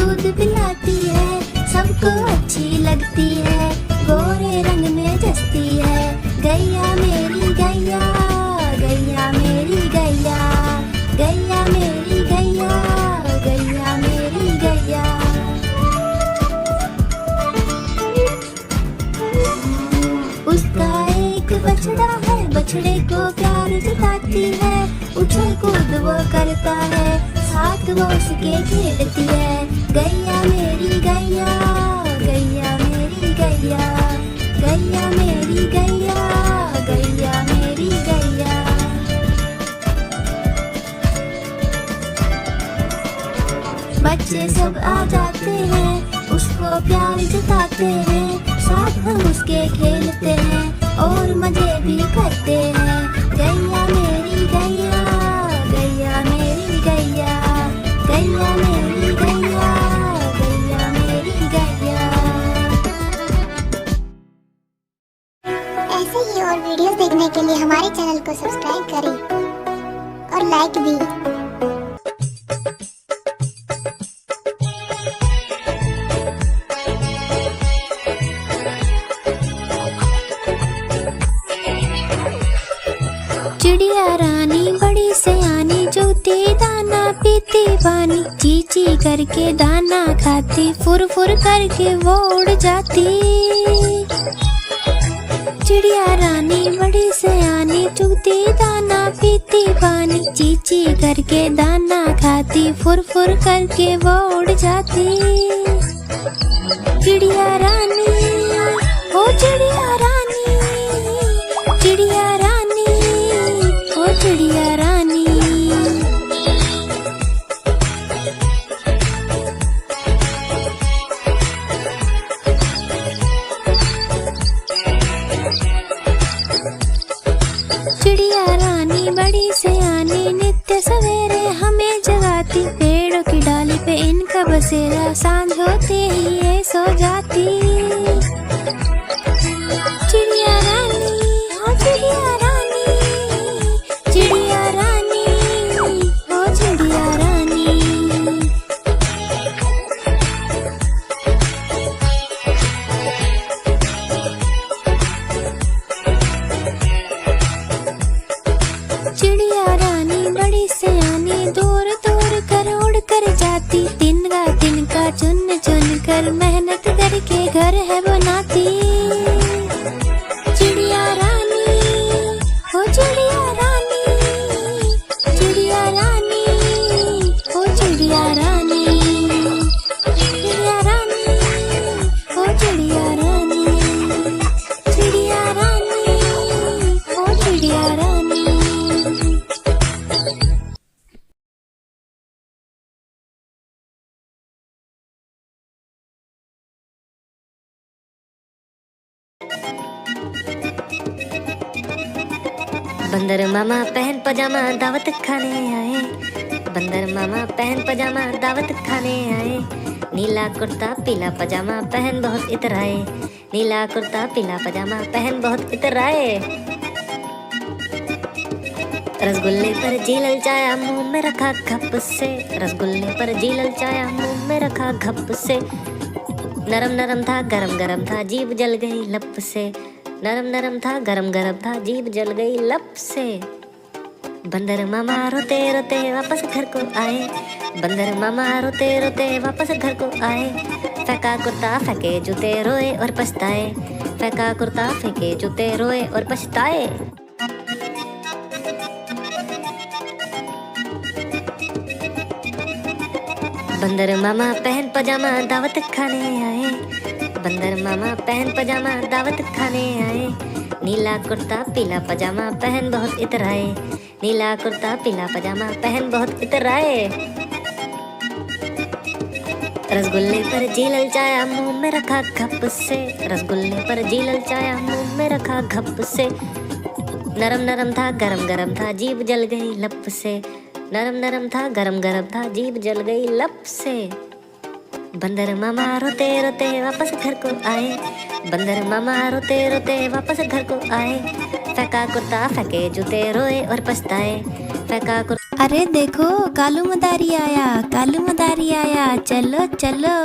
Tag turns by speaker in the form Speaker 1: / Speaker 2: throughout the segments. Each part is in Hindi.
Speaker 1: दूध पिलाती है, सबको अच्छी लगती है, गोरे रंग में जचती है। गैया मेरी गैया, गैया मेरी गैया, गैया मेरी गैया, गैया मेरी गैया। उसका एक बछड़ा है, बछड़े को प्यार जताती है, उछल कूद वो करता है, साथ वो उसके खेलती है। गैया मेरी गैया, गैया मेरी गैया, गैया मेरी गैया, गैया मेरी गैया। बच्चे सब आ जाते हैं, उसको प्यार जताते हैं, साथ हम उसके खेलते हैं और मजे भी करते हैं। गैया मेरी गैया, गैया मेरी गैया, गैया मेरी गैया, गैया मेरी गैया।
Speaker 2: ऐसे ही और वीडियोस देखने के लिए हमारे चैनल को सब्सक्राइब करें और लाइक भी।
Speaker 1: चिड़िया रानी बड़ी सयानी, चूती दाना पीती पानी, चीची करके दाना खाती, फुर फुर करके वो उड़ जाती। चिड़िया रानी बड़ी सयानी, चूती दाना पीती पानी, चीची करके दाना खाती, फुर फुर करके वो उड़ जाती। चिड़िया रानी, ओ चिड़िया रानी, चिड़िया रानी, ओ चिड़िया रानी। चिड़िया रानी बड़ी सयानी, नित्य सवेरे हमें जगाती, पेड़ों की डाली पे इनका बसेरा, सांझ होते ही ये सो जाती। चिड़िया रानी, ओ चिड़िया रानी, चिड़िया रानी, ओ चिड़िया रानी। चिड़िया रानी बड़ी सयानी, दूर दूर कर उड़ कर जाती, तिनका चुन चुन कर मेहनत करके घर है बनाती। चिड़िया रानी, ओ चिड़िया रानी, चिड़िया रानी, ओ चिड़िया रानी, चिड़िया रानी, ओ चिड़िया रानी, चिड़िया रानी, ओ चिड़िया रानी।
Speaker 3: बंदर मामा पहन पजामा दावत खाने आए, बंदर मामा पहन पजामा दावत खाने आए, नीला कुर्ता पीला पजामा पहन बहुत इतराए, नीला कुर्ता पीला पजामा पहन बहुत इतराए। रसगुल्ले पर जी ललचाया मुंह में रखा घप से, रसगुल्ले पर जी ललचाया मुंह में रखा घप से, नरम नरम था गरम गरम था जीभ जल गई लप से, नरम नरम था गरम गरम था जीभ जल गई लप से। बंदर मामा रोते रोते वापस घर को आए, बंदर मामा रोते रोते वापस घर को आए, फेंका कुर्ता फेंके जूते रोए और पछताए, फेंका कुर्ता फेंके जूते रोए और पछताए। बंदर मामा पहन पजामा दावत खाने आए, बंदर मामा पहन पजामा दावत खाने आए, नीला कुर्ता पीला पजामा पहन बहुत इतराए, नीला कुर्ता पीला पजामा पहन बहुत इतराए। रसगुल्ले पर जी ललचाया मुंह में रखा घप से, रसगुल्ले पर जी ललचाया मुंह में रखा घप से, नरम नरम था गरम गरम था जीभ जल गई लप से, नरम नरम था गरम गरम था जीभ जल गई लप से। बंदर मामा रोते रोते वापस घर को आए, बंदर मामा रोते रोते वापस घर को आए, फेंका कुर्ता फेंके जूते रोए और पछताए, फेंका कुर्ता
Speaker 1: अरे देखो कालू मदारी आया, कालू मदारी आया, चलो चलो।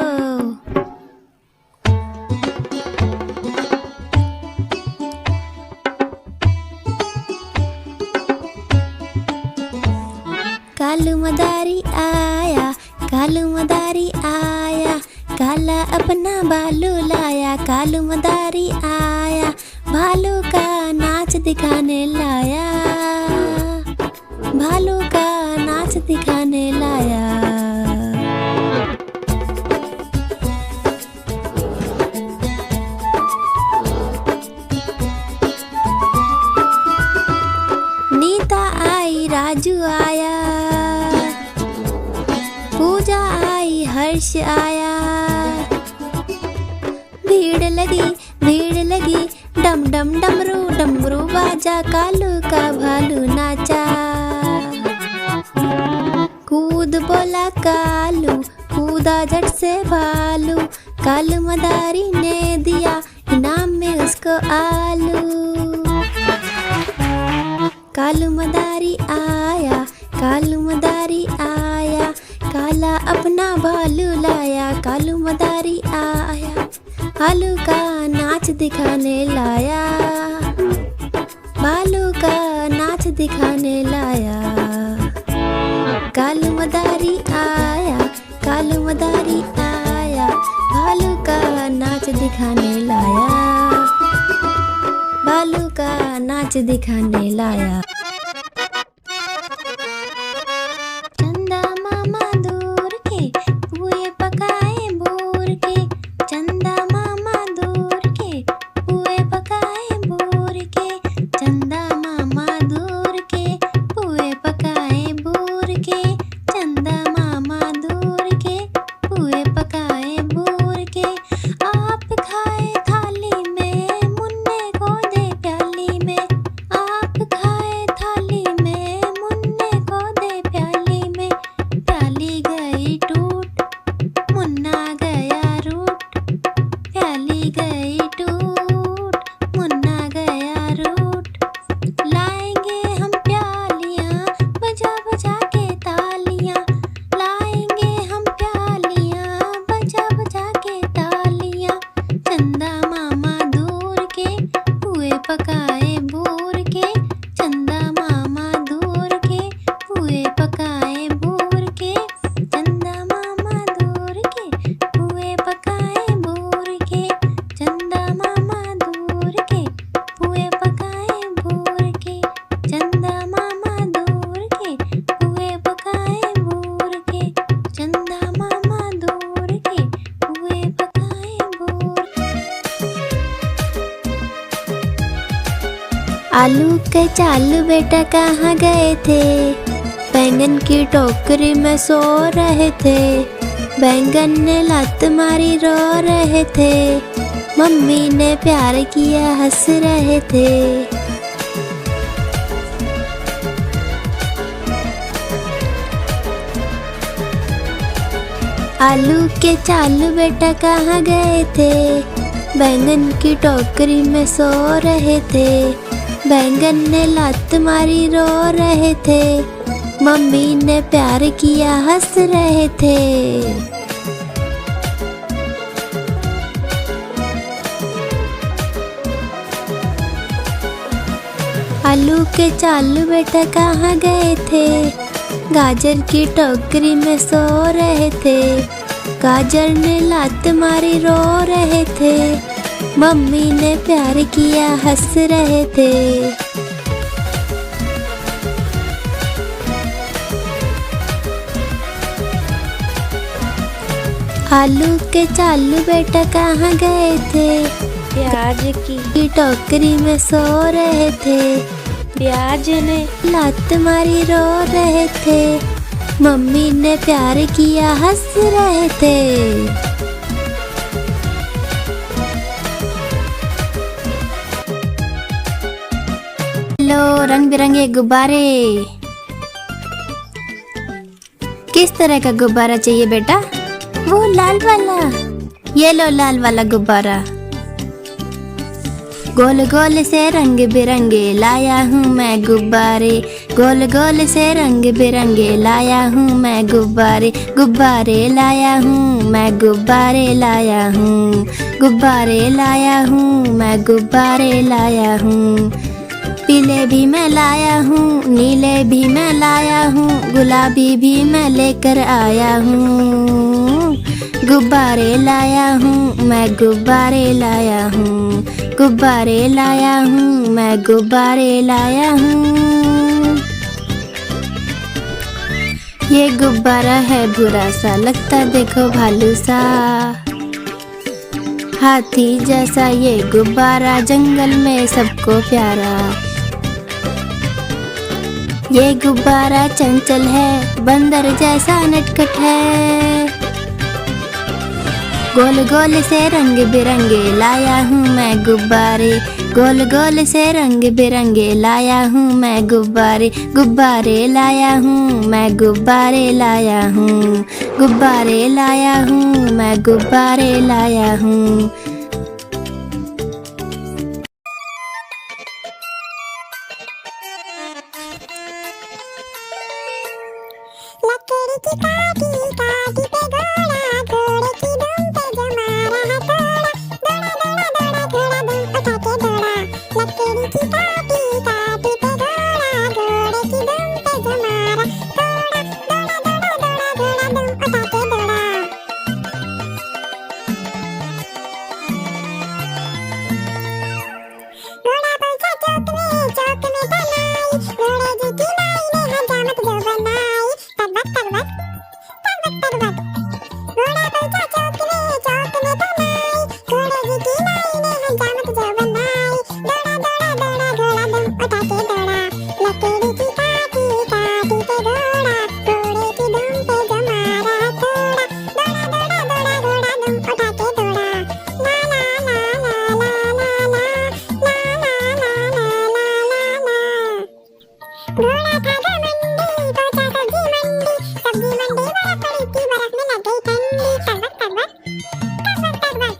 Speaker 1: कालू मदारी आया, कालू मदारी आया, काला अपना भालू लाया। कालू मदारी आया, भालू का नाच दिखाने लाया, भालू का नाच दिखाने लाया। नीता आई, राजू आया, पूजा आई, हर्ष आया। भीड़ लगी, डम डम डमरू डमरू बाजा। कालू का भालू नाचा, कूद बोला कालू, कूदा झट से भालू। कालू मदारी ने दिया इनाम में उसको आलू। कालू मदारी आया, कालू मदारी आया, काला अपना भालू लाया। कालू मदारी आया, भालू का नाच दिखाने लाया, भालू का नाच दिखाने लाया। कालू मदारी आया, कालू मदारी आया, भालू का नाच दिखाने लाया, भालू का नाच दिखाने लाया। चंदा मामा दूर के पुए पकाए बोर के, चंदा मामा दूर के पुए पकाए बोर के, चंदा मामा दूर के पुए पकाए बोर के, चंदा मामा दूर के पुए पकाए बोर के। आप खाए थाली में, मुन्ने को दे प्याली में, आप खाए थाली में, मुन्ने को दे प्याली में। प्याली गई टूट, मुन्ना गया रूठ, प्याली गई टूट, मुन्ना गया रूठ। लाएंगे हम प्यालियाँ बजा बजा के तालियाँ, लाएंगे हम प्यालियाँ बजा बजा के तालियाँ। चंदा मामा दूर के पुए पकाए बोर के, चंदा मामा दूर के पुए पकाए बोर के, चंदा मामा दूर के पुए पकाए बोर के, चंदा मामा दूर के पुए पकाए बोर के, चंदा मामा दूर के पुए पकाए बोर के, चंदा मामा दूर के पुए पकाए बोर। आलू के चालू बेटा कहाँ गए थे? बैंगन की टोकरी में सो रहे थे, बैंगन ने लात मारी रो रहे थे, मम्मी ने प्यार किया हंस रहे थे। आलू के चालू बेटा कहाँ गए थे? बैंगन की टोकरी में सो रहे थे, बैंगन ने लात मारी रो रहे थे, मम्मी ने प्यार किया हंस रहे थे। आलू के चालू बेटा कहाँ गए थे? गाजर की टोकरी में सो रहे थे, गाजर ने लात मारी रो रहे थे, मम्मी ने प्यार किया हंस रहे थे। आलू के चालू बेटा कहाँ गए थे? प्याज की टोकरी में सो रहे थे, प्याज ने लात मारी रो रहे थे, मम्मी ने प्यार किया हंस रहे थे। लो रंग बिरंगे गुब्बारे। किस तरह का गुब्बारा चाहिए बेटा? वो लाल वाला। ये लो लाल वाला गुब्बारा। गोल गोल से रंग बिरंगे लाया हूँ मैं गुब्बारे, गोल गोल से रंग बिरंगे लाया हूँ मैं गुब्बारे, गुब्बारे लाया हूँ मैं गुब्बारे लाया हूँ, गुब्बारे लाया हूँ मैं गुब्बारे लाया हूँ। पीले भी मैं लाया हूँ, नीले भी मैं लाया हूँ, गुलाबी भी मैं लेकर आया हूँ। गुब्बारे लाया हूँ मैं गुब्बारे लाया हूँ, गुब्बारे लाया हूँ मैं गुब्बारे लाया हूँ। ये गुब्बारा है बुरा सा, लगता देखो भालू सा, हाथी जैसा ये गुब्बारा जंगल में सबको प्यारा। ये गुब्बारा चंचल है, बंदर जैसा नटखट है, गोल गोल से रंग बिरंगे लाया हूँ मैं गुब्बारे, गोल गोल से रंग बिरंगे लाया हूँ मैं गुब्बारे, गुब्बारे लाया हूँ मैं गुब्बारे लाया हूँ, गुब्बारे लाया हूँ मैं गुब्बारे लाया हूँ।
Speaker 2: लकड़ी की काटी काटी पे घोड़ा, घोड़े की दुम पे जमा रहा घोड़ा, दौड़ा दौड़ा दौड़ा घोड़ा दुम उठा के दौड़ा। लकड़ी की काटी काटी पे घोड़ा, घोड़े की दुम पे जमा रहा घोड़ा, दौड़ा दौड़ा घोड़ा दुम उठा के दौड़ा। घोड़ा पहुंचा चौक में बनाई, घोड़े जी की माई ने हजामत जो बनाई। तगबक तगबक तगबक तगबक, घोड़ा पहुंचा चौक में बनाई, घोड़े जी की माई ने हजामत जो बनाई। दौड़ा दौड़ा दौड़ा घोड़ा दुम उठा के दौड़ा। लकड़ी की काटी काटी पे घोड़ा, घोड़े की दुम पे जमा रहा घोड़ा, दौड़ा दौड़ा दौड़ा घोड़ा दुम उठा के दौड़ा। ला ला ला ला ला ला ला, ला ला ला ला ला ला ला। घोड़ा था घमंडी, पहुंचा सब्जी मंडी, सब्जी मंडी बर्फ पड़ी थी, बर्फ में लग गई ठंडी। तगबक तगबक तगबक तगबक,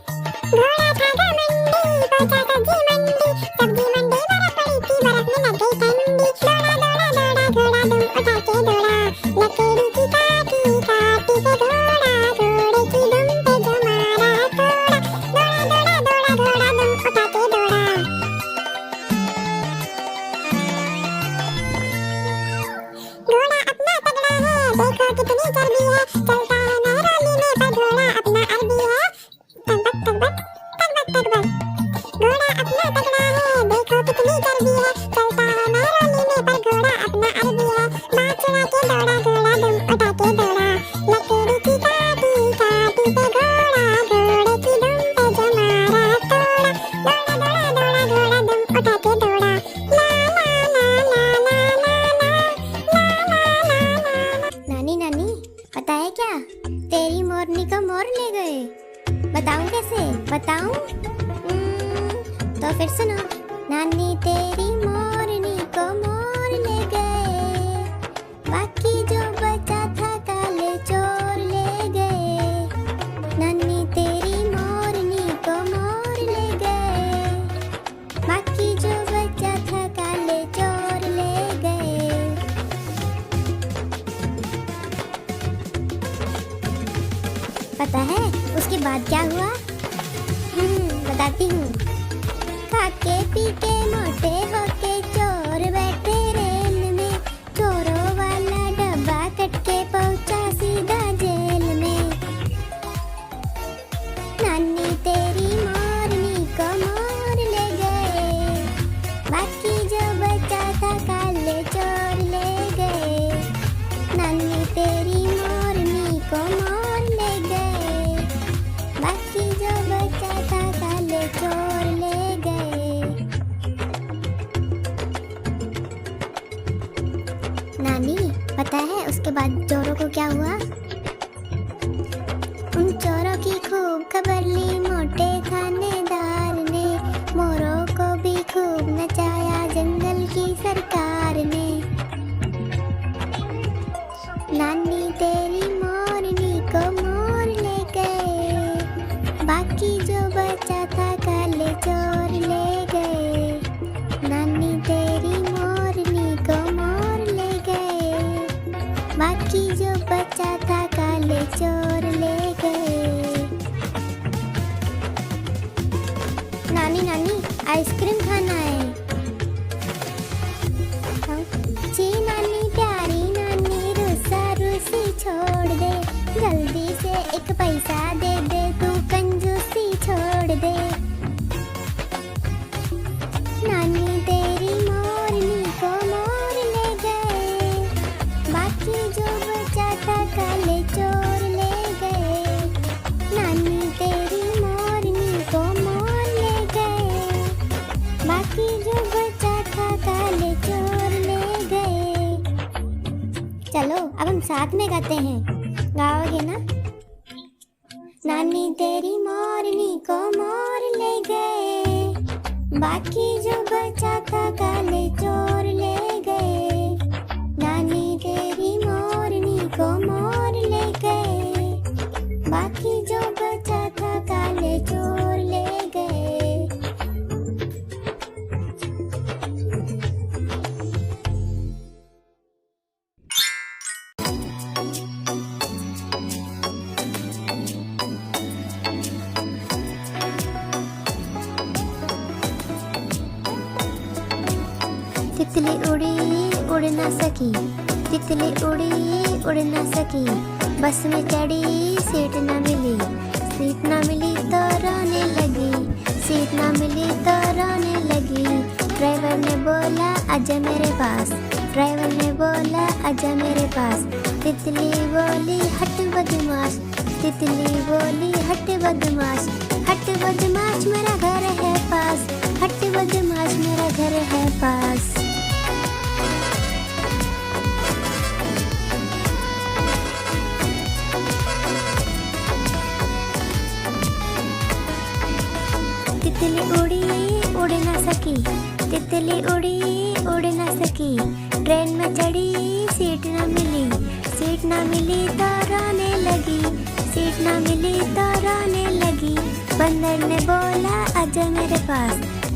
Speaker 2: घोड़ा था घमंडी, पहुंचा सब्जी मंडी, सब्जी मंडी बर्फ पड़ी थी, बर्फ में लग गई ठंडी। दौड़ा दौड़ा दौड़ा घोड़ा दुम उठा के दौड़ा। लकड़ी की काटी काटी पे घोड़ा, घोड़े की दुम पे जमा रहा घोड़ा, दौड़ा दौड़ा दौड़ा घोड़ा दुम उठा के दौड़ा। घोड़ा अपना तगड़ा है, देखो कितनी चर्बी है, चलता है महरौली में पर घोड़ा अपना अरबी है। तगबक तगबक तगबक तगबक, घोड़ा अपना तगड़ा है, देखो कितनी चर्बी है, चलता है महरौली में पर घोड़ा अपना अरबी है। बाँह चढ़ा के दौड़ा घोड़ा दुम उठा के दौड़ा। लकड़ी की काटी काटी पे घोड़ा, घोड़े की दुम पे जमा रहा घोड़ा, दौड़ा दौड़ा दौड़ा घोड़ा दुम उठा के दौड़ा। ला ला ला ला ला ला ला, ला ला ला ला।
Speaker 1: नानी नानी, पता है क्या, तेरी मोरनी को मोर ले गए। बताऊं कैसे, बताऊं? तो फिर सुनो। नानी तेरी मोरनी को मोर ले गए, बाकी जो बचा था काले चोर ले गए। नानी तेरी मोरनी को मोर ले गए, बाकी जो बचा था काले चोर ले गए। पता है उसके बाद क्या हुआ? बताती हूँ। खाके पी के मोटे होके चोर बैठे रेल में, चोरों वाला डब्बा कट के पहुंचा सीधा जेल में। नानी तेरी मोरनी को मोर ले गए, बाकी जो बचा था काले चोर ले गए। नानी तेरी मोरनी को मोर ले गए, बाकी जो बचा था काले चोर ले गए। नानी, पता है उसके बाद चोरों को क्या हुआ? उन चोरों की खूब खबर ली मोटे थानेदार ने, मोरों को भी खूब नचाया जंगल की सरकार ने। नानी तेरी मोरनी को मोर ले गए, बाकी जो बचा था काले चोर ले गए। आइसक्रीम खाना है। जी नानी प्यारी नानी रुसा रुसी छोड़ दे, जल्दी से एक पैसा दे दे, तू कंजूसी छोड़ दे। नानी तेरी मोरनी को मोर ले गए, बाकी जो बचा था काले चोर ले गए। नानी तेरी मोरनी को मोर ले गए, बाकी जो बचा था काले चोर ले गए। चलो अब हम साथ में गाते हैं, गाओगे ना? नानी तेरी मोरनी को मोर ले गए, बाकी जो बचा था काले चोर ले गए। नानी तेरी मोरनी को मोर ले गए, बाकी जो बचा था काले चोर ले गए। तितली उड़ी उड़ ना सकी, तितली उड़ी उड़ ना सकी, बस में चढ़ी सीट ना मिली, सीट ना मिली तो रोने लगी, सीट ना मिली तो रोने लगी। ड्राइवर ने बोला आजा मेरे पास, ड्राइवर ने बोला आजा मेरे पास। तितली बोली हट बदमाश, तितली बोली हट बदमाश, हट बदमाश मेरा घर है पास, हट बदमाश मेरा घर है पास। तितली उड़ी उड़ ना सकी, तितली उड़ी उड़ ना सकी, ट्रेन में चढ़ी सीट ना मिली, सीट ना मिली तो रोने लगी, सीट ना मिली तो रोने लगी। बंदर ने बोला आजा मेरे पास,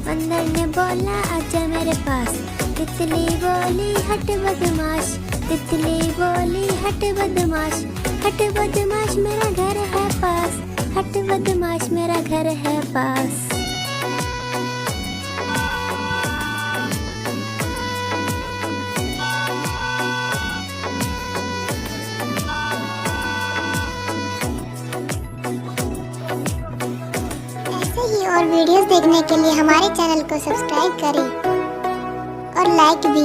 Speaker 1: बंदर ने बोला आजा मेरे पास। तितली बोली हट बदमाश, तितली बोली हट बदमाश, हट बदमाश मेरा घर है पास, हट बदमाश मेरा घर है पास।
Speaker 2: और वीडियोस देखने के लिए हमारे चैनल को सब्सक्राइब करें और लाइक भी।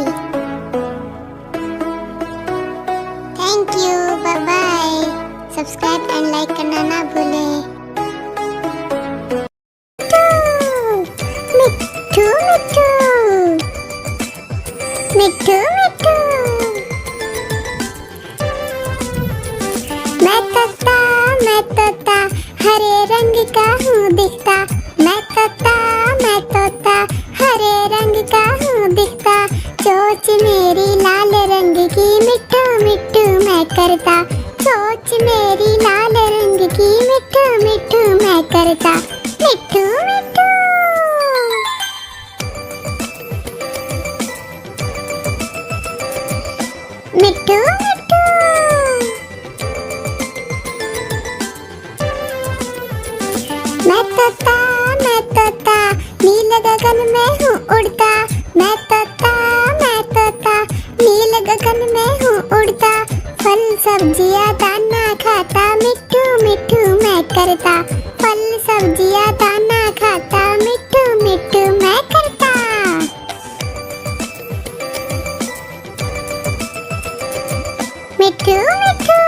Speaker 2: Thank you, bye bye. Subscribe and like करना ना भूलें। मिट्ठू मिट्ठू मिट्ठू मिट्ठू, मैं तोता हरे रंग का हूँ दिखता, मैं तोता हरे रंग का हूँ दिखता। चोंच मेरी लाल रंग की मिट्ठू मिट्ठू मैं करता, चोंच मेरी लाल रंग की मिट्ठू मिट्ठू मैं करता। मिट्ठू मिट्ठू मिट्ठू मिट्ठू, मैं तोता नील गगन में हूँ उड़ता, मैं तोता नील गगन में हूँ उड़ता। फल सब्जियाँ दाना खाता, मिट्ठू मिट्ठू मैं करता, फल सब्जियाँ दाना खाता, मिट्ठू मिट्ठू मैं करता। मिट्ठू मिट्ठू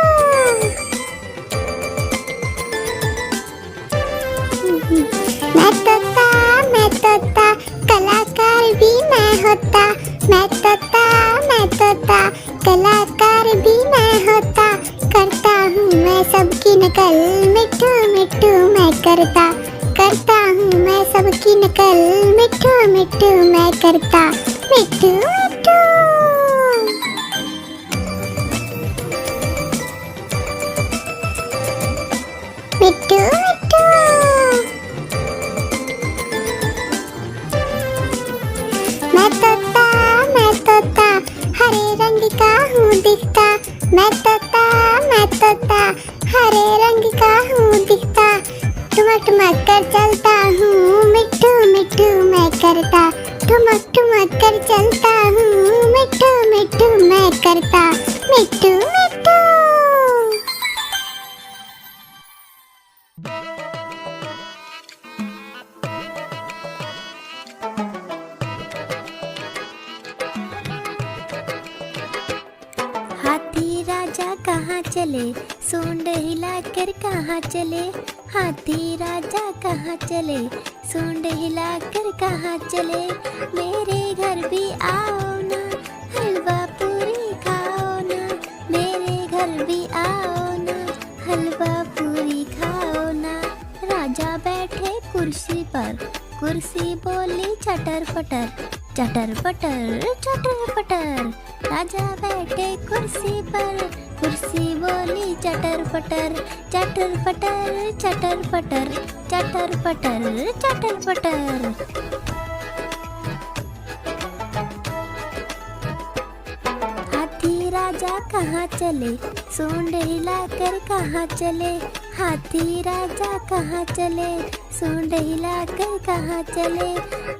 Speaker 2: मैं तोता कलाकार भी मैं होता, मैं तोता कलाकार भी मैं होता। करता हूँ मैं सबकी नकल, मिट्ठू मिट्ठू मैं करता हूँ मैं सबकी नकल, मिट्ठू मिट्ठू मैं करता। मिट्ठू मिट्ठू मिट्ठू मिट्ठू, मैं तोता हरे रंग का हूँ दिखता, मैं तोता हरे रंग का हूँ दिखता। ठुमक ठुमक कर चलता हूँ, मिट्ठू मिट्ठू मैं करता, ठुमक ठुमक कर चलता हूँ, मिट्ठू मिट्ठू मैं करता, मिट्ठू मिट्ठू।
Speaker 1: हाथी राजा कहाँ चले, सूंड हिलाकर कहाँ चले। हाथी राजा कहाँ चले, सूंड हिलाकर कहाँ चले। मेरे घर भी आओ ना, हलवा पूरी खाओ ना। मेरे घर भी आओ ना, हलवा पूरी खाओ ना। राजा बैठे कुर्सी पर, कुर्सी बोली चटर पटर, चटर पटर चटर पटर। राजा बैठे कुर्सी पर, कुर्सी बोली चटर पटर, चटर पटर चटर पटर, चटर पटर चटर पटर। हाथी राजा कहाँ चले, सूंड हिलाकर कहाँ चले। हाथी राजा कहाँ चले, सूंड हिलाकर कहाँ चले।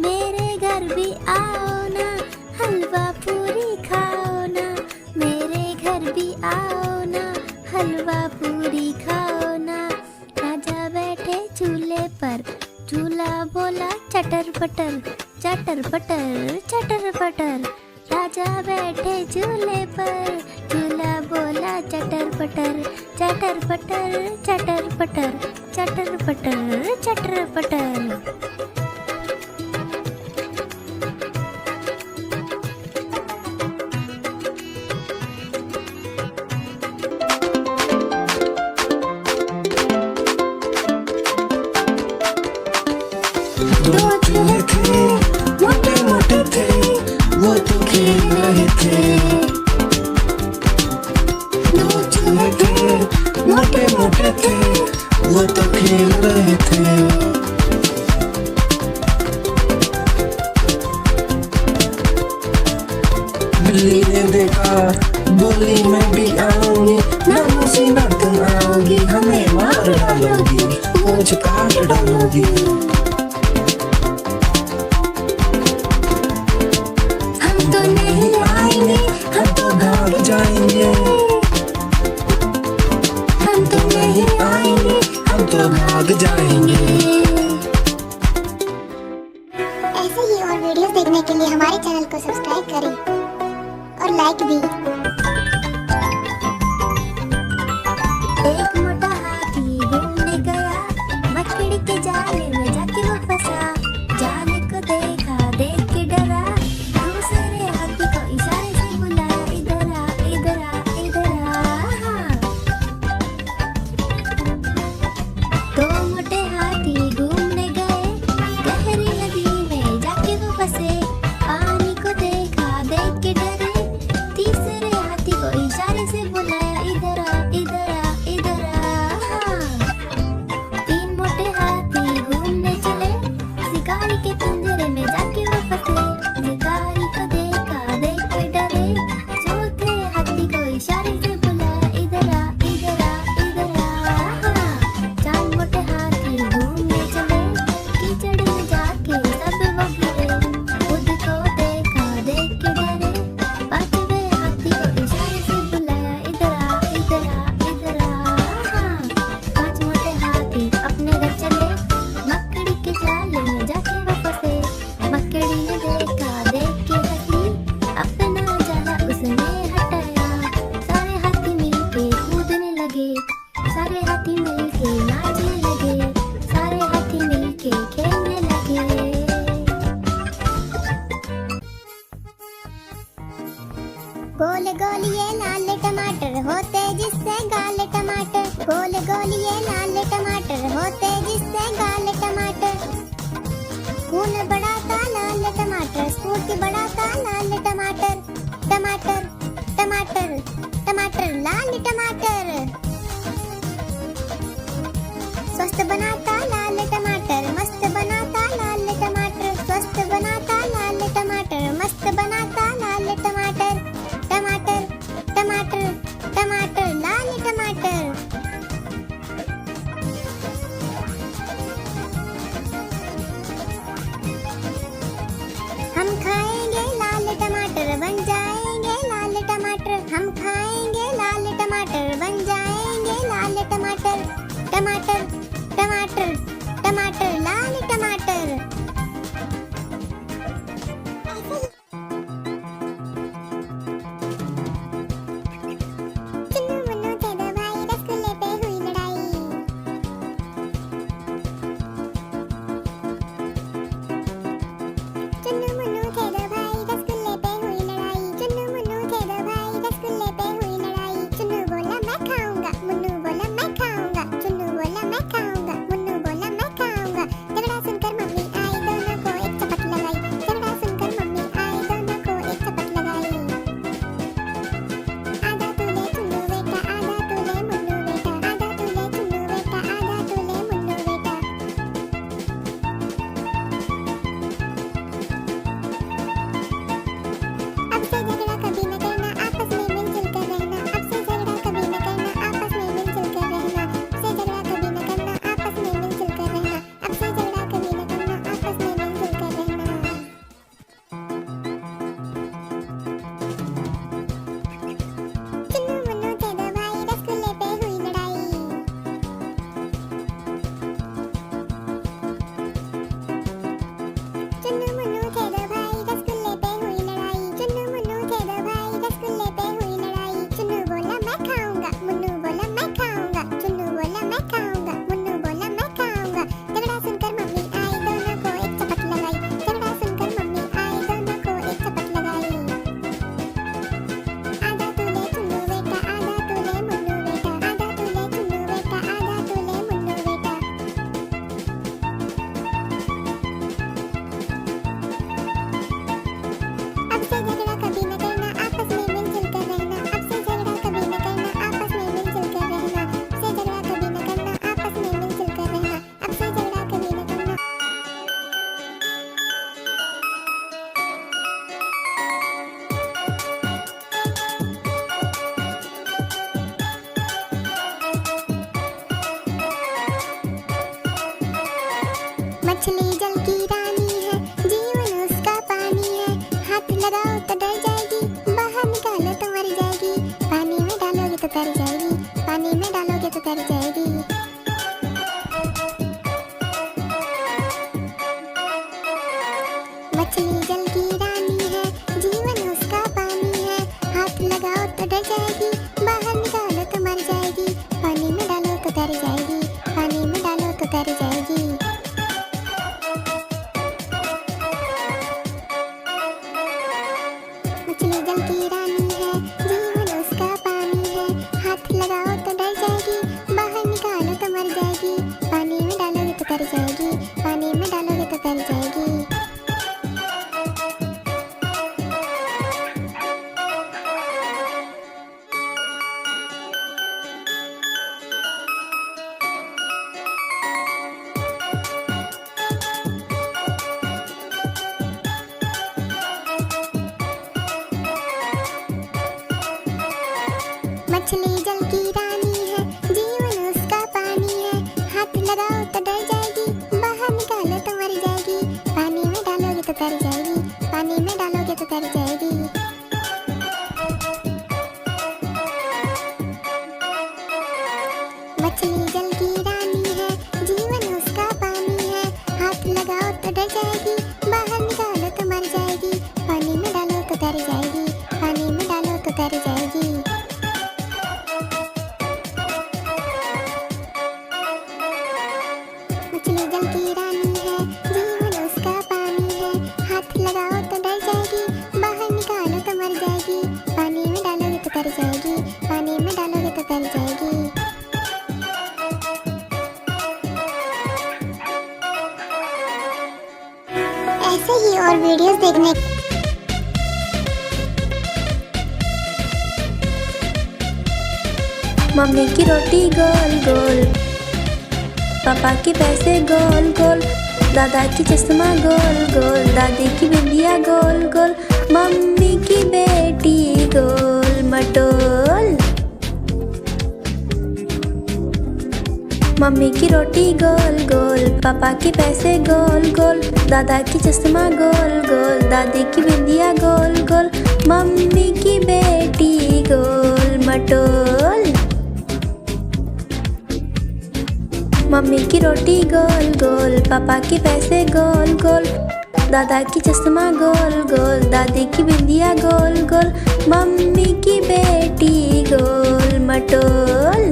Speaker 1: मेरे घर भी आओ ना, हलवा पूरी खाओ ना। मेरे घर भी आओ ना, हलवा पूरी खाओ ना। राजा बैठे चूल्हे पर, चूल्हा बोला चटर पटर, चटर पटर चटर पटर। राजा बैठे चूल्हे पर, चूल्हा बोला चटर पटर, चटर पटर चटर पटर, चटर पटर चटर पटर।
Speaker 4: दो चूहे थे, मोटे मोटे थे, वो तो खेल रहे थे। दो चूहे थे, मोटे मोटे थे, वो तो खेल रहे थे। बिल्ली ने देखा, बोली मैं भी आऊंगी, ना मुझे ना तुम आओगी, हमें मार डालोगी, पूंछ काट डालोगी। हम तो नहीं आएंगे, हम तो भाग जाएंगे। हम तो नहीं आएंगे, हम तो भाग जाएंगे।
Speaker 2: ऐसे ही और वीडियोस देखने के लिए हमारे चैनल को सब्सक्राइब करें और लाइक भी।
Speaker 1: एक मोटा हाथी घूमने गया, मकड़ी के जाले में जाके वो फंसा। जाले को देखा, देख के डरा, दूसरे हाथी को इशारे से बुलाया, इधर आ इधर आ इधर आ। दो मोटे हाथी घूमने गए, गहरी नदी में जाके वो फंसे। पानी को देखा, देख के डरे, तीसरे हाथी को इशारे से बुलाया, इधर आ इधर आ इधर आ। तीन मोटे हाथी घूमने चले, शिकारी के पिंजरे में जाके वो फंसे। शिकारी को देखा, देख के डरे, चौथे हाथी को इशारे से बुलाया, इधर आ इधर आ इधर आ। चार मोटे हाथी घूमने चले, कीचड़ में जाके सब वो गिरे। खुद को देखा, देख के डरे, पांचवे हाथी को इशारे से बुलाया, इधर आ इधर आ इधर आ। पांच मोटे हाथी अपने घर चले, मकड़ी के जाले में जाके वो फंसे। मकड़ी ने देखा, देख के हंसी, अपना जाला उसने हटाया। सारे हाथी मिलके कूदने लगे, सारे हाथी मिलके नाचने लगे, सारे हाथी मिलके खेलने लगे।
Speaker 2: गोल गोल ये लाल टमाटर होते जिससे गाल टमाटर, गोल गोल ये लाल टमाटर होते जिससे गाल टमाटर। खून बड़ा था लाल टमाटर, स्फूर्ति बड़ा था लाल टमाटर। टमाटर टमाटर टमाटर लाल टमाटर, स्वस्थ बनाता लाल टमाटर, मस्त बनाता लाल टमाटर, स्वस्थ बनाता लाल टमाटर, मस्त बनाता लाल टमाटर। टमाटर टमाटर टमाटर लाल टमाटर। मछली जल की रानी है, जीवन उसका पानी है, हाथ लगाओ तो डर जाएगी, बाहर निकालो तो मर जाएगी, पानी में डालोगे तो तर जाएगी, पानी में डालोगे तो तर जाएगी। मछली जल की रानी है, जीवन उसका पानी है, हाथ लगाओ तो डर जाएगी, बाहर निकालो तो मर जाएगी, पानी में डालो तो तर जाएगी, पानी में डालो तो तर जाएगी। मछली जल की रानी है, जीवन उसका पानी है, हाथ लगाओ तो डर जाएगी, बाहर निकालो तो मर जाएगी, पानी में डालोगे तो तर जाएगी, पानी में डालोगे तो तर जाएगी। मछली जल की रानी है, जीवन उसका पानी है, हाथ लगाओ तो डर जाएगी, बाहर निकालो तो मर जाएगी, पानी में डालोगे तो तर जाएगी, पानी में डालोगे तो तर जाएगी। मछली जल की रानी है, जीवन उसका पानी है, हाथ लगाओ तो डर जाएगी, बाहर निकालो तो मर जाएगी, पानी में डालो तो तर जाएगी, पानी में डालो तो तर जाएगी। मछली जल की रानी है, जीवन उसका पानी है, हाथ लगाओ तो डर जाएगी, बाहर निकालो तो मर जाएगी, पानी में डालोगे तो तर जाएगी, पानी में डालोगे तो तर जाएगी। ऐसे ही और वीडियोस देखने
Speaker 5: मम्मी की रोटी गोल गोल, पापा के पैसे गोल गोल, दादा की चश्मा गोल गोल, दादी की बिंदिया गोल गोल, मम्मी की बेटी गोल मटोल। मम्मी की रोटी गोल गोल, पापा के पैसे गोल गोल, दादा की चश्मा गोल गोल, दादी की बिंदिया गोल गोल, मम्मी की बेटी गोल मटोल। मम्मी की रोटी गोल गोल, पापा के पैसे गोल गोल, दादा की चश्मा गोल गोल, दादी की बिंदिया गोल गोल, मम्मी की बेटी गोल मटोल।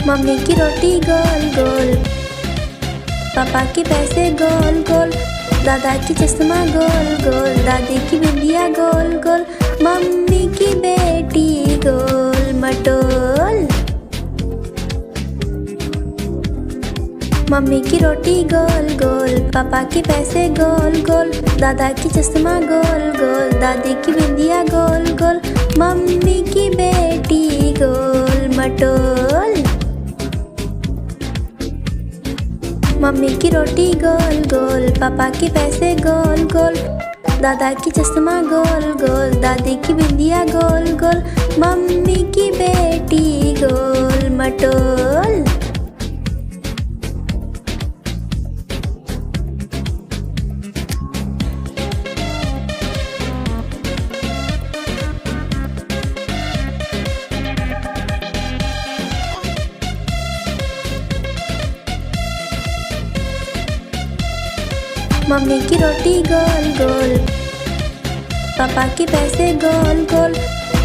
Speaker 5: मम्मी की रोटी गोल गोल, पापा के पैसे गोल गोल, दादा की चश्मा गोल गोल, दादी की बिंदिया गोल गोल, मम्मी की बेटी गोल मटोल। मम्मी की रोटी गोल गोल, पापा के पैसे गोल गोल, दादा की चश्मा गोल गोल, दादी की बिंदिया गोल गोल, मम्मी की बेटी गोल मटोल। मम्मी की रोटी गोल गोल, पापा के पैसे गोल गोल, दादा की चश्मा गोल गोल, दादी की बिंदिया गोल गोल, मम्मी की बेटी गोल मटोल। मम्मी की रोटी गोल गोल, पापा के पैसे गोल गोल,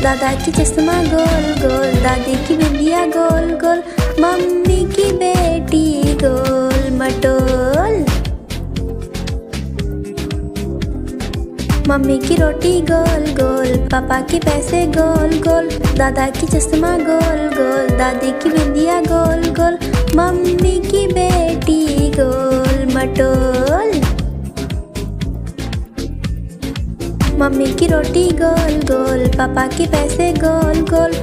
Speaker 5: दादा की चश्मा गोल गोल, दादी की बिंदिया गोल गोल, मम्मी की बेटी गोल मटोल। मम्मी की रोटी गोल गोल, पापा के पैसे गोल गोल, दादा की चश्मा गोल गोल, दादी की बिंदिया गोल गोल, मम्मी की बेटी गोल मटोल। मम्मी की रोटी गोल गोल, पापा के पैसे गोल गोल,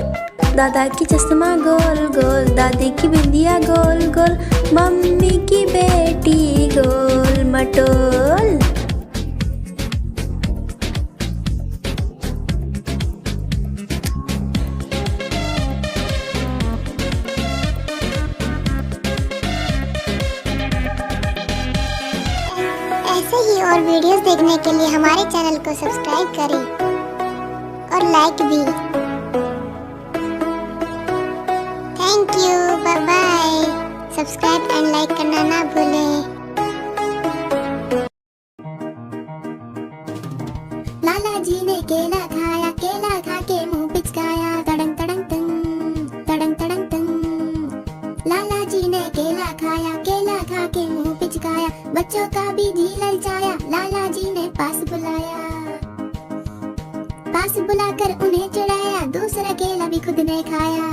Speaker 5: दादा की चश्मा गोल गोल, दादी दादी की बिंदिया गोल गोल, मम्मी की बेटी गोल मटोल।
Speaker 2: ऐसे ही और वीडियोस देखने के लिए हमारे चैनल को सब्सक्राइब करें और लाइक भी। Thank you, bye bye. Subscribe and like करना ना भूलें। लाला जी ने केला खाया, केला खा के मुंह पिचकाया, तड़ंग तड़ंग टंग, तड़ंग तड़ंग टंग। लाला जी ने केला खाया, केला खा के मुंह पिचकाया, बच्चों का भी जी ललचाया, लाला जी ने पास बुलाया। पास बुलाकर उन्हें चिढ़ाया, दूसरा केला भी खुद ने खाया।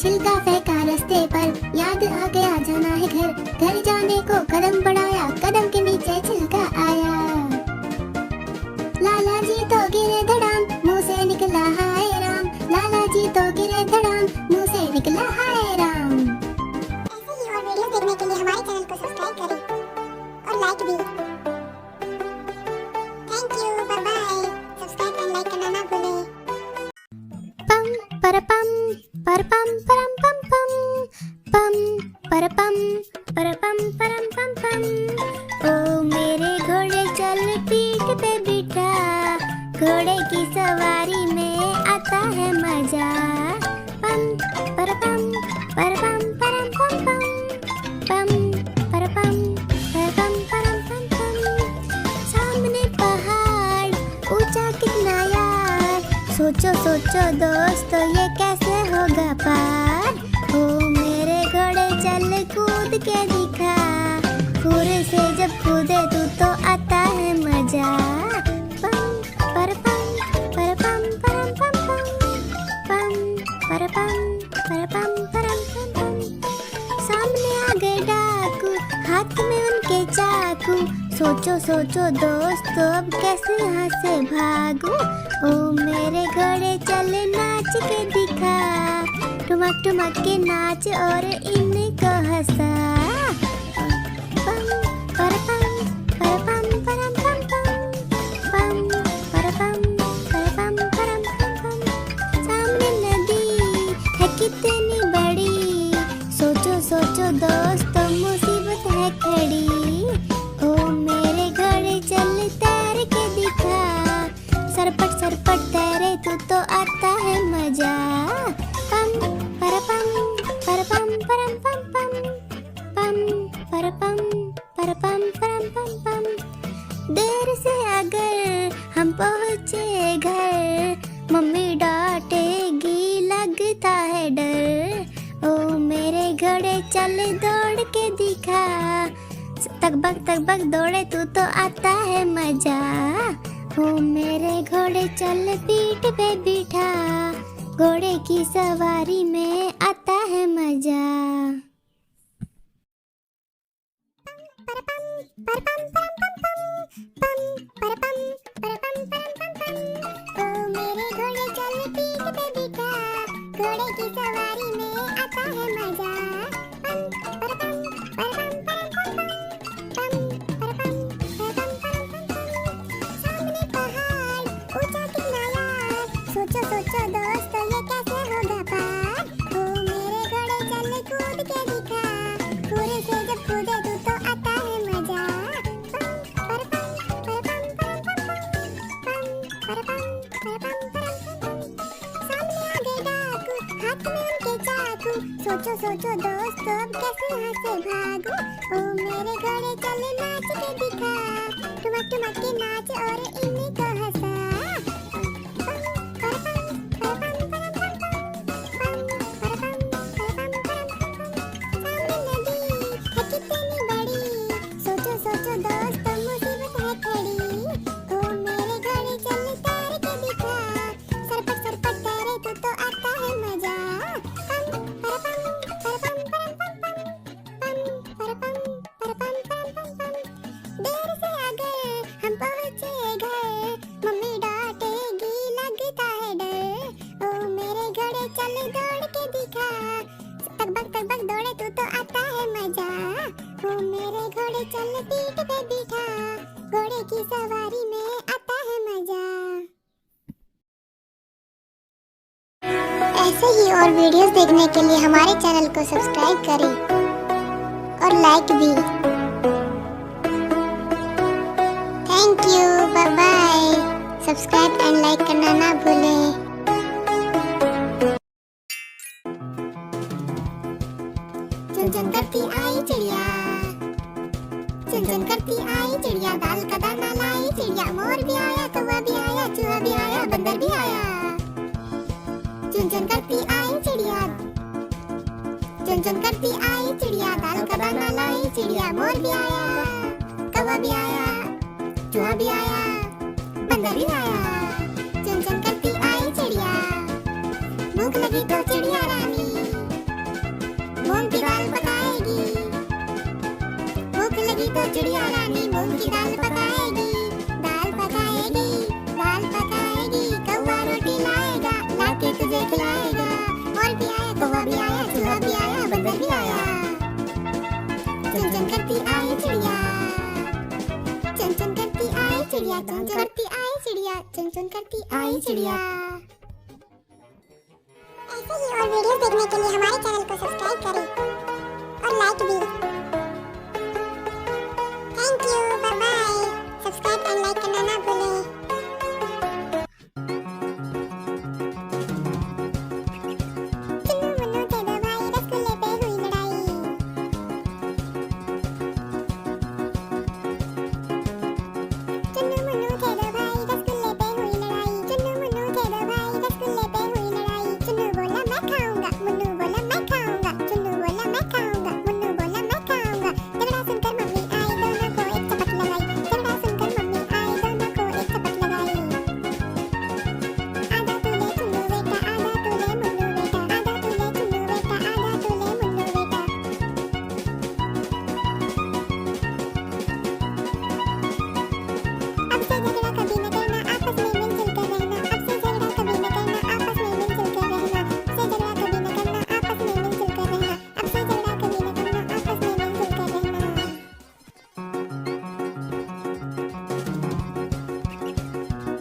Speaker 2: छिलका फेंका रास्ते पर, याद आ गया जाना है घर। घर जाने को कदम बढ़ाया, कदम के नीचे छिलका आया। लाला जी तो गिरे धड़ाम, मुंह से निकला हाय राम। लाला जी तो गिरे धड़ाम, मुंह से निकला हाय राम। ऐसे ही और वीडियो देखने के लिए हमारे चैनल को सब्सक्राइब करें और लाइक भी। Thank you, bye bye. Subscribe and like करना ना भूलें। पम परपम परपम परम पम पम परपम परपम परम पम पम। ओ मेरे घोड़े चल पीठ पे बिठा, घोड़े की सवारी में आता है मजा। पम परपम परपम परम पम पम परपम परपम परम पम पम। सामने पहाड़ ऊंचा कितना यार, सोचो सोचो दोस्त ये कैसे होगा पार। ओ मेरे घोड़े चल कूद के दिखा, पूरे से जब कूदे तू तो आता है मजा। पम परपम परपम परम पम पम परपम परपम परम पम पम। सामने आ गए डाकू, हाथ में उनके चाकू, सोचो सोचो दोस्त अब कैसे यहाँ से भागूं। ओ मेरे घोड़े चल नाच के दिखा, ठुमक ठुमक के नाच और इनको हंसा। पम परपम परपम परम पम पम परपम परपम परम पम पम। सामने नदी है कितनी बड़ी, सोचो सोचो दोस्त मुसीबत है खड़ी। ओ मेरे घोड़े चल तैर के दिखा, सरपट सरपट तैरे तू तो आता है मजा। पम परपम परपम परम पम पम परपम परपम परम पम पम। देर से अगर हम पहुँचे घर, मम्मी डांटेगी लगता है डर। ओ मेरे घोड़े चल दौड़ के दिखा, तकबक दौड़े तू तो आता है मजा। ओ मेरे घोड़े चल पीठ पे बिठा, घोड़े की सवारी में आता है मजा। ओ मेरे घोड़े चल पीठ पे बिठा, घोड़े की सवारी में आता है मजा। सामने पहाड़ ऊंचा कितना यार, सोचो सोचो दोस्त ये कैसे होगा पार। ओ मेरे घोड़े चल कूद के दिखा, पूरे से जब कूदे तू तो आता है मजा। सामने आ गए डाकू, हाथ में उनके चाकू, सोचो सोचो दोस्त अब कैसे यहाँ से भागूं। ओ मेरे घोड़े चल नाच के दिखा, ठुमक ठुमक के नाच और इनको हंसा। सामने नदी है कितनी बड़ी, सोचो सोचो दोस्त मुसीबत है खड़ी। ओ मेरे घोड़े चल तैर के दिखा, सरपट सरपट तैरे तू तो आता है मजा। देर से अगर हम पहुँचे घर, तो आता है मजा। ओ मेरे घोड़े चल पीठ पे बिठा, घोड़े की सवारी में आता है मजा। ऐसे ही और वीडियोस देखने के लिए हमारे चैनल को सब्सक्राइब करें और लाइक भी। Thank you, bye bye. Subscribe and like करना ना भूलें। चुन चुन करती आई चिड़िया, चुन चुन करती आई चिड़िया, दाल का दाना लाई चिड़िया। मोर भी आया, कौवा भी आया, चूहा भी आया, बंदर भी आया। चुन चुन करती आई चिड़िया, चुन चुन करती आई चिड़िया, दाल का दाना लाई चिड़िया। मोर भी आया, कौवा भी आया, चूहा भी आया, बंदर भी आया। चुन चुन करती आई चिड़िया, भूख लगी तो चिड़िया रानी मूंग की दाल पकाएगी। भूख लगी तो चिड़िया रानी मूंग की दाल पकाएगी। दाल पकाएगी, दाल पकाएगी। कौवा रोटी लाएगा, लाके तुझे खिलाएगा। मोर भी आया, कौवा भी आया, चूहा भी आया, बंदर भी आया। चुन चुन करती आई चिड़िया, चुन चुन करती आई चिड़िया, चुन चुन करती आई चिड़िया, चुन चुन करती आई चिड़िया। ऐसे ही और वीडियोस देखने के लिए हमारे चैनल को सब्सक्राइब करें और लाइक भी। Thank you, bye bye. Subscribe and like करना ना भूलें। चुन्नू मुन्नू थे दो भाई, रसगुल्ले पे हुई लड़ाई। चुन्नू मुन्नू थे दो भाई, रसगुल्ले पे हुई लड़ाई। चुन्नू मुन्नू थे दो भाई, रसगुल्ले पे हुई लड़ाई। चुन्नू बोला मैं खाऊंगा, मुन्नू बोला मैं खाऊंगा। चुन्नू बोला मैं खाऊंगा, मुन्नू बोला मैं खाऊंगा। झगड़ा सुनकर मम्मी आई, दोनों को एक चपट लगाई। झगड़ा सुनकर मम्मी आई, दोनों को एक चपट लगाई। आधा तूले चुन्नू बेटा, आधा तूले मुन्नू बेटा। आधा तूले चुन्नू बेटा, आधा तूले मुन्नू बेटा। अब से झगड़ा कभी न करना, आपस में मिलजुल कर रहना। अब से झगड़ा कभी न करना, आपस में मिलजुल कर रहना। अब से झगड़ा कभी न करना, आपस में मिलजुल कर रहना। अब से झगड़ा कभी न करना, आपस में मिलजुल कर रहना।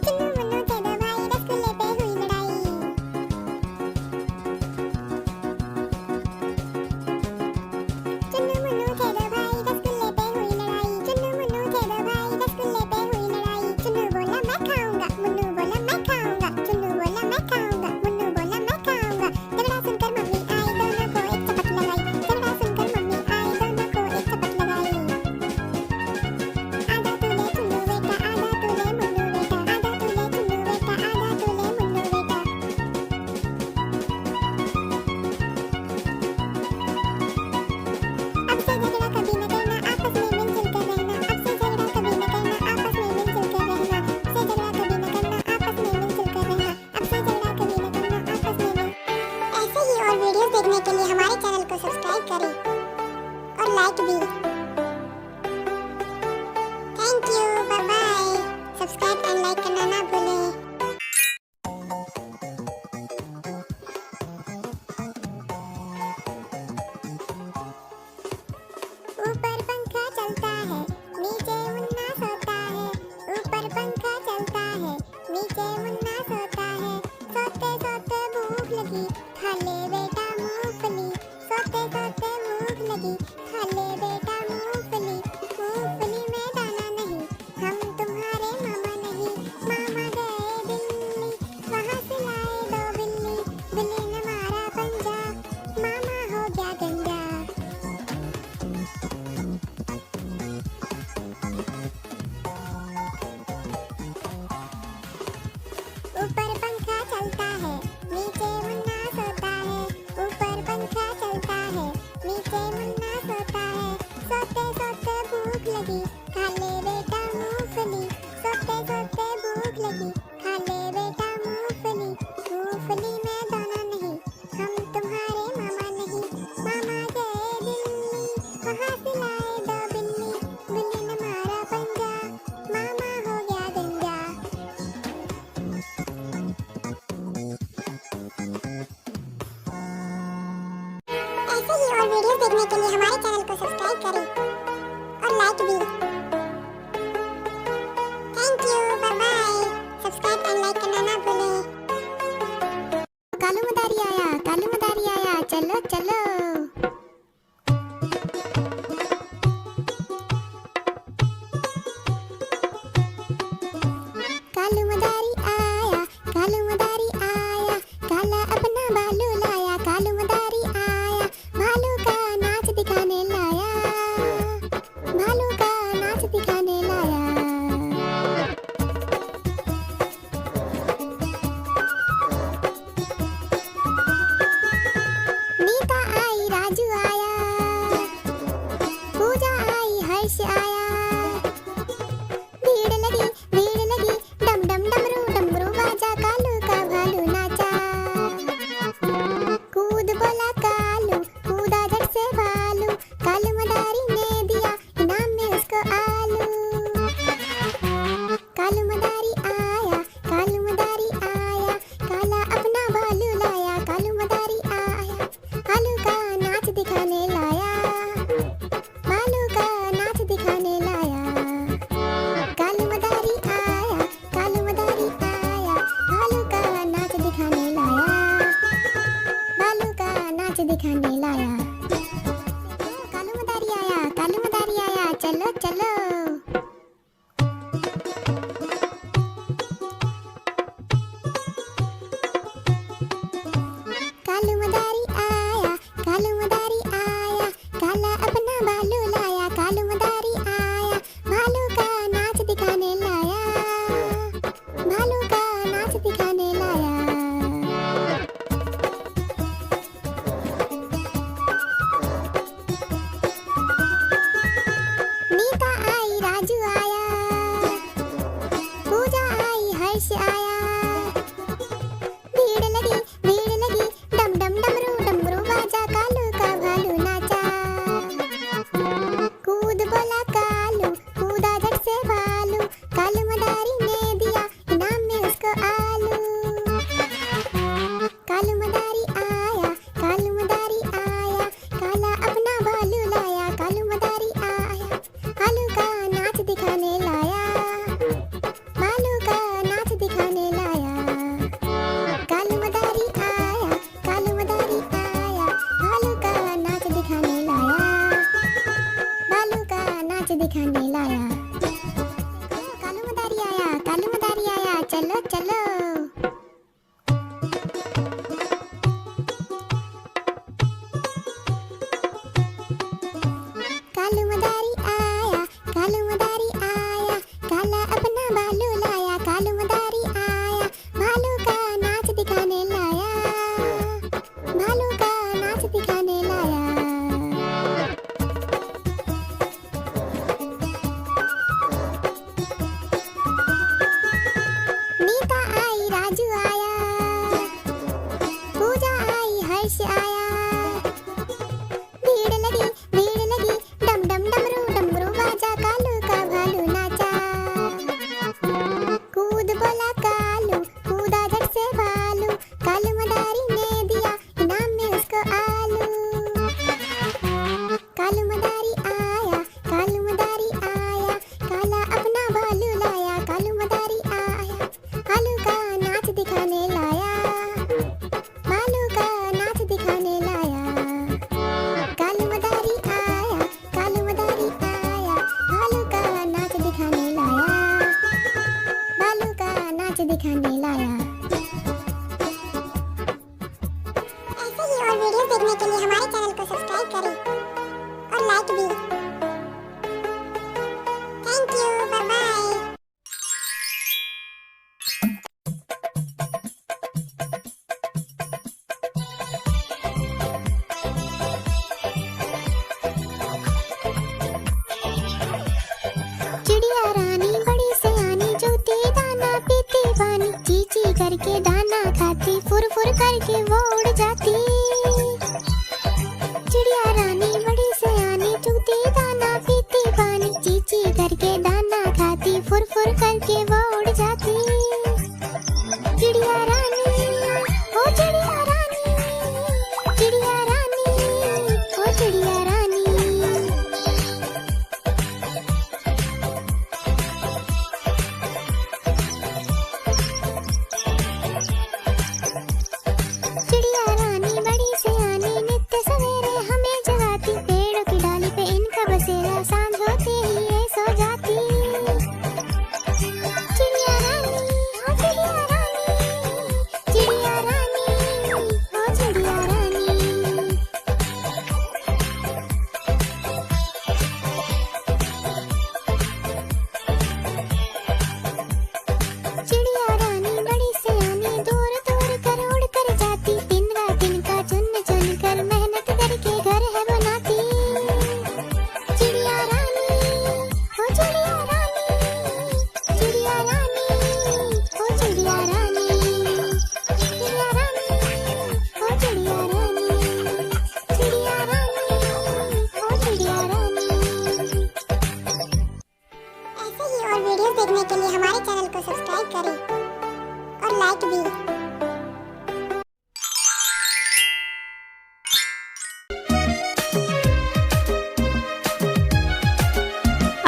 Speaker 2: चुन्नू मुन्नू थे दो भाई, रसगुल्ले पे हुई लड़ाई। चुन्नू मुन्नू थे दो भाई, रसगुल्ले पे हुई लड़ाई। चुन्नू मुन्नू थे दो भाई, रसगुल्ले पे हुई लड़ाई। चुन्नू बोला मैं खाऊंगा, मुन्नू बोला मैं खाऊंगा। चुन्नू बोला मैं खाऊंगा, मुन्नू बोला मैं खाऊंगा। झगड़ा सुनकर मम्मी आई, दोनों को एक चपट लगाई। झगड़ा सुनकर मम्मी आई, दोनों को एक चपट लगाई। आधा तूले चुन्नू बेटा, आधा तूले मुन्नू बेटा। आधा तूले चुन्नू बेटा, आधा तूले मुन्नू बेटा। अब से झगड़ा कभी न करना, आपस में मिलजुल कर रहना। अब से झगड़ा कभी न करना, आपस में मिलजुल कर रहना। अब से झगड़ा कभी न करना, आपस में मिलजुल कर रहना। अब से झगड़ा कभी न करना, आपस में मिल। ऐसे ही और वीडियोस देखने के लिए हमारे चैनल को सब्सक्राइब करें और लाइक भी। Thank you, bye bye. Subscribe and like करना ना भूलें। ऊपर पंखा चलता है, नीचे मुन्ना सोता है। ऊपर पंखा चलता है, नीचे मुन्ना सोता है। सोते सोते भूख लगी, खा ले बेटा मूंगफली। सोते सोते भूख लगी, खा ले बेटा मूंगफली। मूंगफली में दाना नहीं, हम तुम्हारे मामा नहीं। मामा गए ऐसे ही और वीडियोस देखने के लिए हमारे चैनल को सब्सक्राइब करें और लाइक भी। Thank you, bye bye. Subscribe and like करना ना भूलें। कालू मदारी आया, चलो चलो। कालू मदारी आया, काला अपना भालू लाया। कालू मदारी आया, भालू का नाच दिखाने लाया, भालू का नाच दिखाने लाया। नीता आई, राजू आया, पूजा आई, हर्ष आया। भीड़ लगी, डम डम डमरू बाजा। कालू का भालू नाचा, कूद बोला कालू, कूदा झट से भालू। कालू मदारी ने दिया इनाम में उसको आलू। कालू मदारी आया, काला अपना भालू लाया। कालू मदारी आया, भालू का नाच दिखाने लाया, भालू का नाच दिखाने लाया। कालू मदारी आया, भालू का नाच दिखाने लाया, भालू का नाच दिखाने लाया। कालू मदारी आया, चलो चलो। कालू मदारी आया, काला अपना भालू लाया। कालू मदारी आया, भालू का नाच दिखाने लाया, भालू का नाच दिखाने लाया।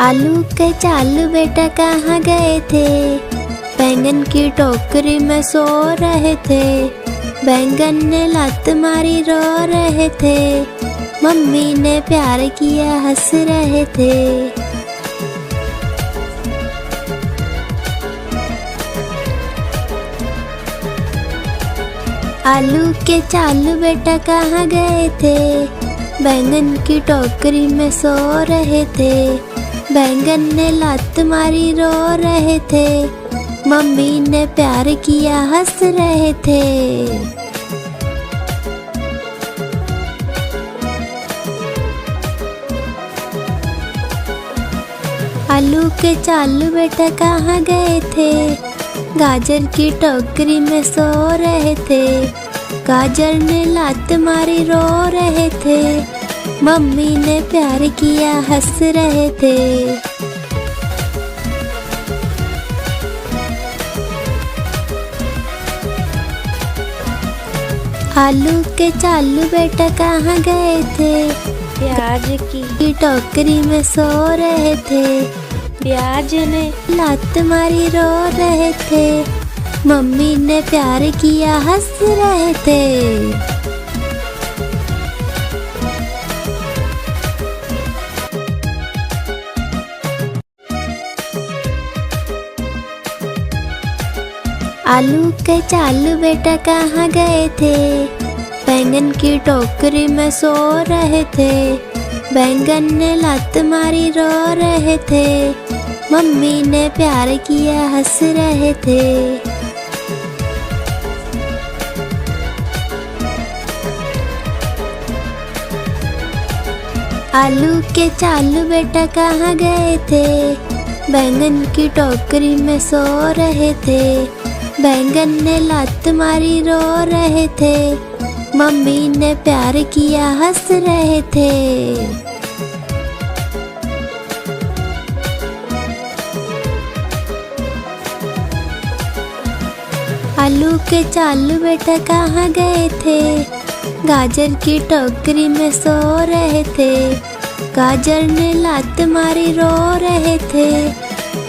Speaker 5: आलू के चालू बेटा कहाँ गए थे? बैंगन की टोकरी में सो रहे थे। बैंगन ने लात मारी रो रहे थे। मम्मी ने प्यार किया हंस रहे थे। आलू के चालू बेटा कहाँ गए थे? बैंगन की टोकरी में सो रहे थे। बैंगन ने लात मारी रो रहे थे। मम्मी ने प्यार किया हंस रहे थे। आलू के चालू बेटा कहाँ गए थे? गाजर की टोकरी में सो रहे थे। गाजर ने लात मारी रो रहे थे। मम्मी ने प्यार किया हंस रहे थे। आलू के चालू बेटा कहाँ गए थे? प्याज की टोकरी में सो रहे थे। प्याज ने लात मारी रो रहे थे। मम्मी ने प्यार किया हंस रहे थे। आलू के चालू बेटा कहाँ गए थे? बैंगन की टोकरी में सो रहे थे। बैंगन ने लात मारी रो रहे थे। मम्मी ने प्यार किया हंस रहे थे। आलू के चालू बेटा कहाँ गए थे? बैंगन की टोकरी में सो रहे थे। बैंगन ने लात मारी रो रहे थे। मम्मी ने प्यार किया हंस रहे थे। आलू के चालू बेटा कहाँ गए थे? गाजर की टोकरी में सो रहे थे। गाजर ने लात मारी रो रहे थे।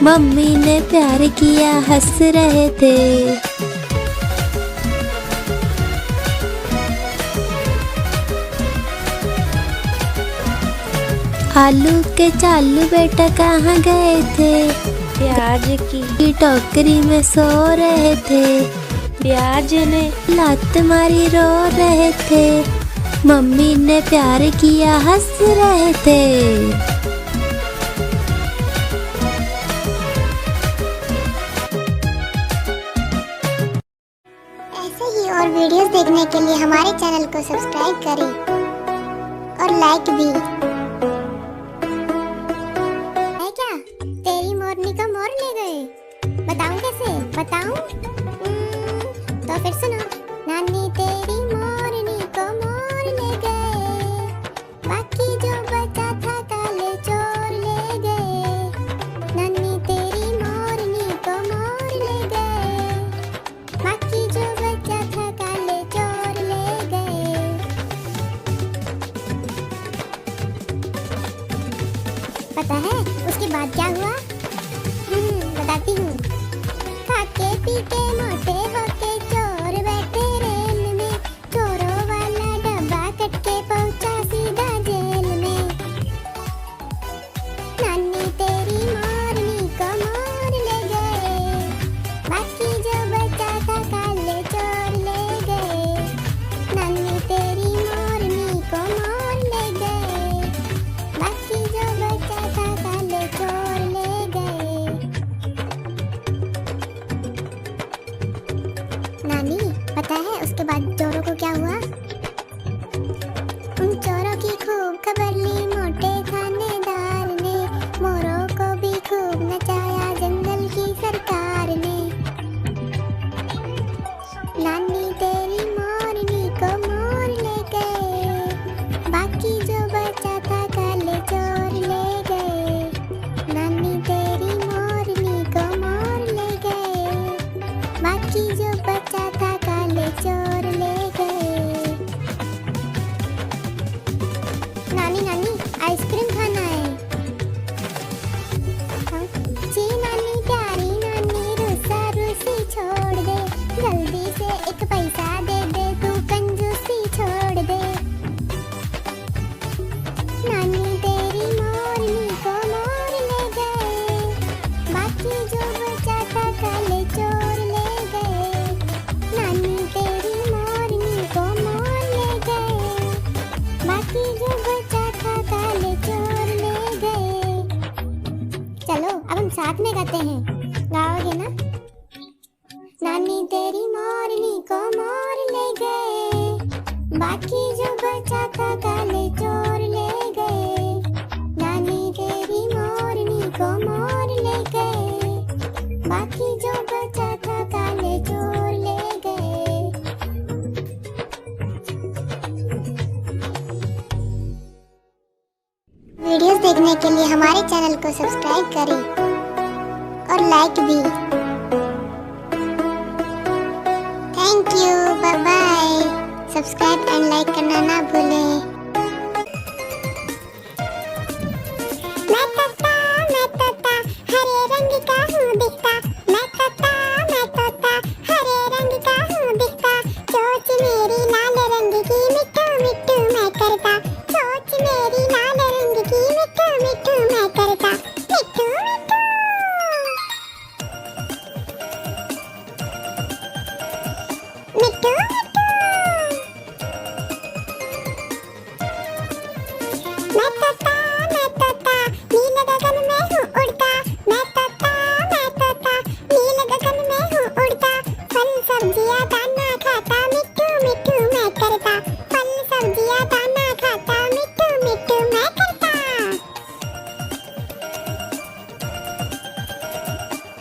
Speaker 5: मम्मी ने प्यार किया हंस रहे थे। आलू के चालू बेटा कहाँ गए थे? प्याज की टोकरी में सो रहे थे। प्याज ने लात मारी रो रहे थे। मम्मी ने प्यार किया हंस रहे थे।
Speaker 2: ऐसे ही और वीडियोस देखने के लिए हमारे चैनल को सब्सक्राइब करें और लाइक भी। है क्या? तेरी मोरनी को मोर ले गए। बताऊं कैसे? बताऊं? तो फिर सुनो। नानी तेरी मोरनी को मोर ले गए। बाकी जो बचा था काले चोर ले गए। नानी तेरी मोरनी को मोर ले गए। बाकी जो बचा था काले चोर ले गए। पता है उसके बाद क्या हुआ? बताती हूँ। खाके पी के मोटे होके चोर बैठे रेल में। चोरों वाला डब्बा कट के पहुंचा सीधा जेल में। नानी तेरी मोरनी को मोर ले गए। बाकी जो बचा था काले चोर ले गए। नानी तेरी मोरनी को मोर ले गए। बाकी जो बचा था काले चोर ले गए। साथ में गाते हैं, गाओगे ना? नानी तेरी मोरनी को मोर ले गए, बाकी जो बचा था काले चोर ले गए। नानी तेरी मोरनी को मोर ले गए, बाकी जो बचा था काले चोर ले गए। वीडियोस देखने के लिए हमारे चैनल को सब्सक्राइब करें और लाइक भी। Thank you, bye bye. Subscribe and like करना ना भूलें। मैं तोता हरे रंग का हूँ दिखता। मैं तोता हरे रंग का हूँ दिखता। चोंच मेरी लाल रंग की मिट्टू मिट्टू मैं करता। चोंच मेरी लाल रंग की मिट्टू मिट्टू मैं करता। मिट्टू मिट्टू। मिट्टू मिट्टू। मैं तोता नीले गगन में हूँ उड़ता। मैं तोता नीले गगन में हूँ उड़ता। फल सब्जियाँ दाना खाता मिट्टू मिट्टू मैं करता। फल सब्जियाँ दाना खाता मिट्टू मिट्टू मैं करता।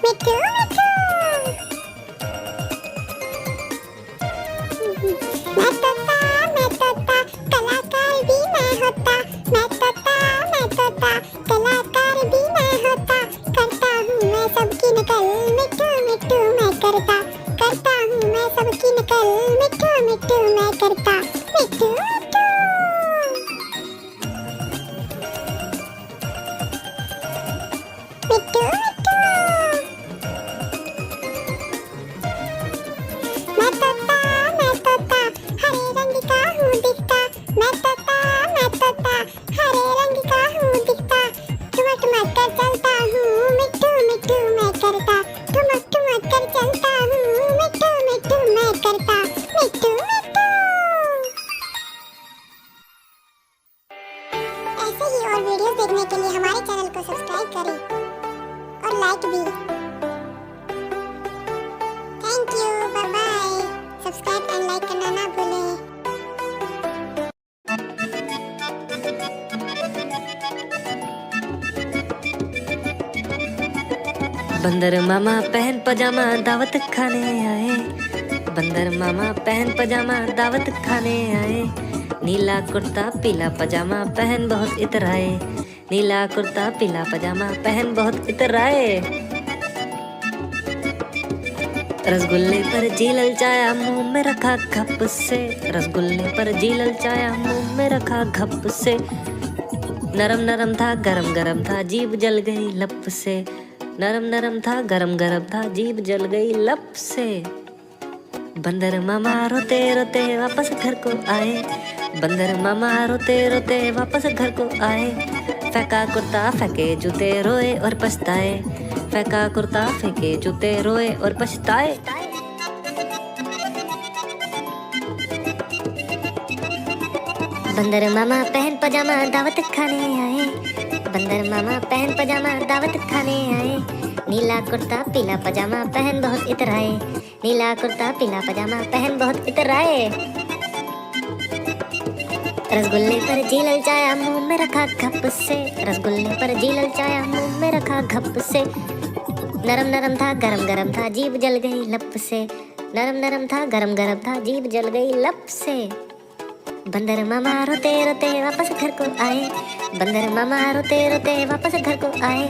Speaker 2: मिट्टू मिट्टू। मैं तोता कलाकार भी मैं होता। मैं तोता कलाकार भी मैं होता। करता हूँ मैं सबकी नकल मिट्टू मिट्टू मैं करता। करता हूँ मैं सबकी नकल मिट्टू मिट्टू मैं करता। मिट्टू मिट्टू। मिट्टू मिट्टू। मैं तोता हरे रंग का हूँ दिखता। मैं तोता हरे रंग का हूँ दिखता। ठुमक ठुमक कर चलता हूँ मिट्टू मिट्टू मैं करता। ठुमक ठुमक कर चलता हूँ मिट्टू मिट्टू मैं करता। मिट्टू मिट्टू। ऐसे ही और वीडियोस देखने के लिए हमारे चैनल को सब्सक्राइब करें और लाइक भी। Thank you, bye bye. Subscribe and like करना ना भूलें।
Speaker 3: बंदर मामा पहन पजामा दावत खाने आए। बंदर मामा पहन पजामा दावत खाने आए। नीला कुर्ता पीला पजामा पहन बहुत इतराए। नीला कुर्ता पीला पजामा पहन बहुत इतराए। रसगुल्ले पर जी ललचाया मुंह में रखा घप से। रसगुल्ले पर जी ललचाया मुंह में रखा घप से। नरम नरम था गरम गरम था जीभ जल गई लप से। नरम नरम था गरम गरम था जीभ जल गई लप से। बंदर मामा रोते रोते वापस घर को आए। बंदर मामा रोते रोते वापस घर को आए। फेंका कुर्ता फेंके जूते रोए और पछताए। फेंका कुर्ता फेंके जूते रोए और पछताए। बंदर मामा पहन पजामा दावत खाने आए। बंदर मामा पहन पजामा दावत खाने आए। नीला कुर्ता पीला पजामा पहन बहुत इतराए। नीला कुर्ता पीला पजामा पहन बहुत इतराए। रसगुल्ले पर जी ललचाया मुंह में रखा घप से। रसगुल्ले पर जी ललचाया मुंह में रखा घप से। नरम नरम था गरम गरम था जीभ जल गई लप से। नरम नरम था गरम गरम था जीभ जल गई लप से। बंदर मामा रोते रोते वापस घर को आए। बंदर मामा रोते रोते वापस घर को आए।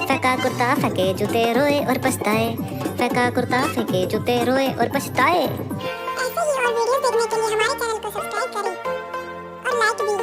Speaker 3: फेंका कुर्ता फेंके जूते रोए और पछताए। फेंका कुर्ता फेंके जूते रोए और पछताए।
Speaker 2: ऐसे ही और वीडियो देखने के लिए हमारे चैनल को सब्सक्राइब करें और लाइक भी।